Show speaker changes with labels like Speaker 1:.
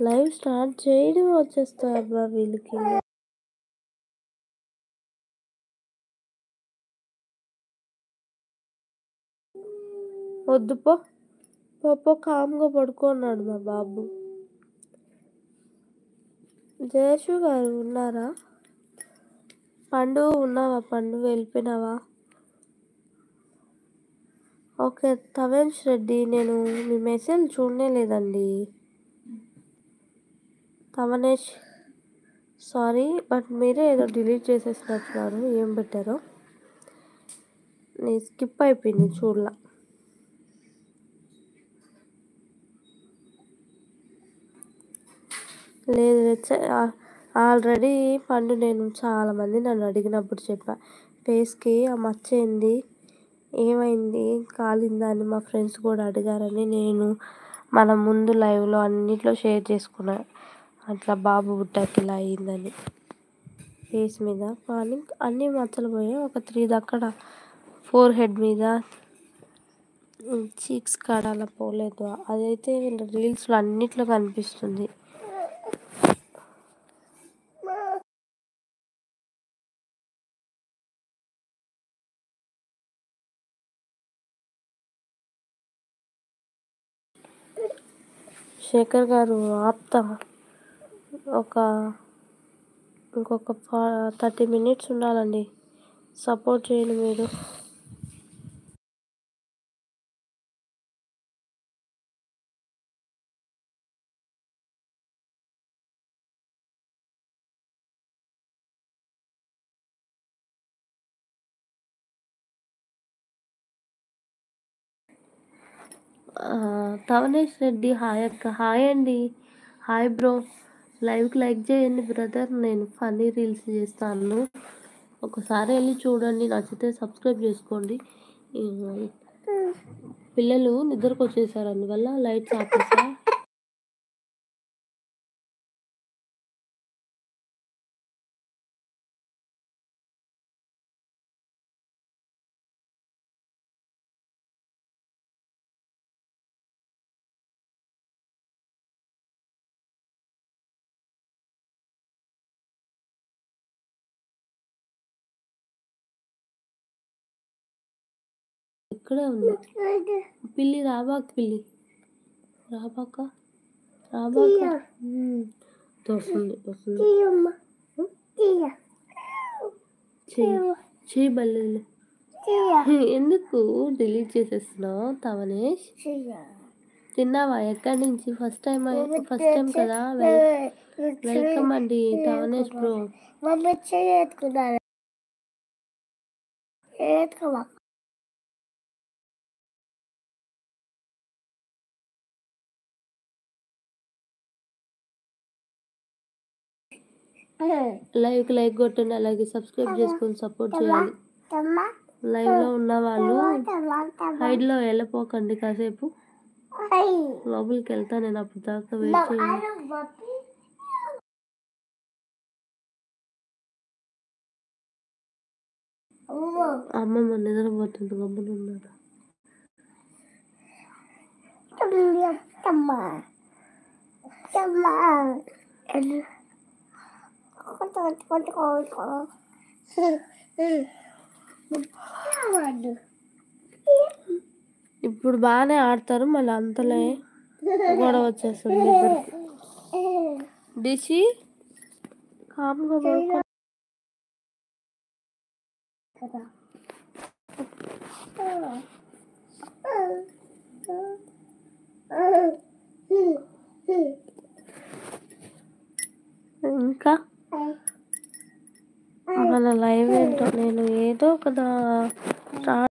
Speaker 1: Live start చేయడం వచ్చేస్తాయబ్బా వీళ్ళకి. వద్దు పో కామ్గా పడుకున్నాడు మా బాబు. జయశు గారు ఉన్నారా? పండు ఉన్నావా? పండు వెళ్ళిపోయినావా? ఓకే తవేష్ రెడ్డి, నేను మీ మెసేజ్ చూడనే లేదండి. తవనేష్ సారీ, బట్ మీరే ఏదో డిలీట్ చేసేసినట్టున్నారు. ఏం పెట్టారో నేను స్కిప్ అయిపోయింది చూడలా. లేదు ఆల్రెడీ పండు, నేను చాలామంది నన్ను అడిగినప్పుడు చెప్పా, ఫేస్కి ఆ మచ్చ ఏంది, ఏమైంది, కాలిందా అని మా ఫ్రెండ్స్ కూడా అడిగారని నేను మన ముందు లైవ్లో అన్నిట్లో షేర్ చేసుకున్నా. అట్లా బాబు పుట్టాక ఇలా అయిందని ఫేస్ మీద. కానీ అన్నీ మచ్చలు పోయాయి. ఒక 3 దక్కడ ఫోర్ హెడ్ మీద, చీక్స్ కాడ అలా పోలేదు. అదైతే రీల్స్లో అన్నిట్లో కనిపిస్తుంది. శేఖర్ గారు ఆప్తా, ఇంకొక 30 minutes ఉండాలండి. సపోర్ట్ చేయండి మీరు. తవనేష్ రెడ్డి హాయ్ అక్క. హాయ్ అండి. Hi bro. లైవ్కి లైక్ చేయండి బ్రదర్. నేను ఫన్నీ రీల్స్ చేస్తాను, ఒకసారి వెళ్ళి చూడండి. నచ్చితే సబ్స్క్రైబ్ చేసుకోండి. పిల్లలు నిద్రకు వచ్చేసారు, అందువల్ల లైట్స్ ఆపేసా. ఇక్కడే ఉంది పిల్లి. రాబాక పిల్లి, రాబాక వస్తుంది. చెయ్యి బల్లెలు. ఎందుకు డిలీట్ చేసేస్తున్నావు తవనేష్? తిన్నావా? ఎక్కడి నుంచి? ఫస్ట్ టైం కదా. వెల్కమ్ అండి తవనేష్ బ్రో. లైవ్కి లైక్ కొట్టండి, అలాగే సబ్స్క్రైబ్ చేసుకొని సపోర్ట్ చేయాలి. లైవ్లో ఉన్న వాళ్ళు హైడ్లో వెళ్ళిపోకండి, కాసేపు లోపలికి వెళ్తా నేను. అప్పుడు దాకా వెయిట్ చేయండి. అమ్మమ్మ నిద్రపోతుంది, గమ్మున ఉన్నారు. ఇప్పుడు బాగానే ఆడతారు, మళ్ళీ అంతలే గొడవ వచ్చేస్తుంది ఇద్దరికి. డిషి కామ్గా పడుకో. ఇంకా మన లైవ్ ఏంటో, నేను ఏదో కదా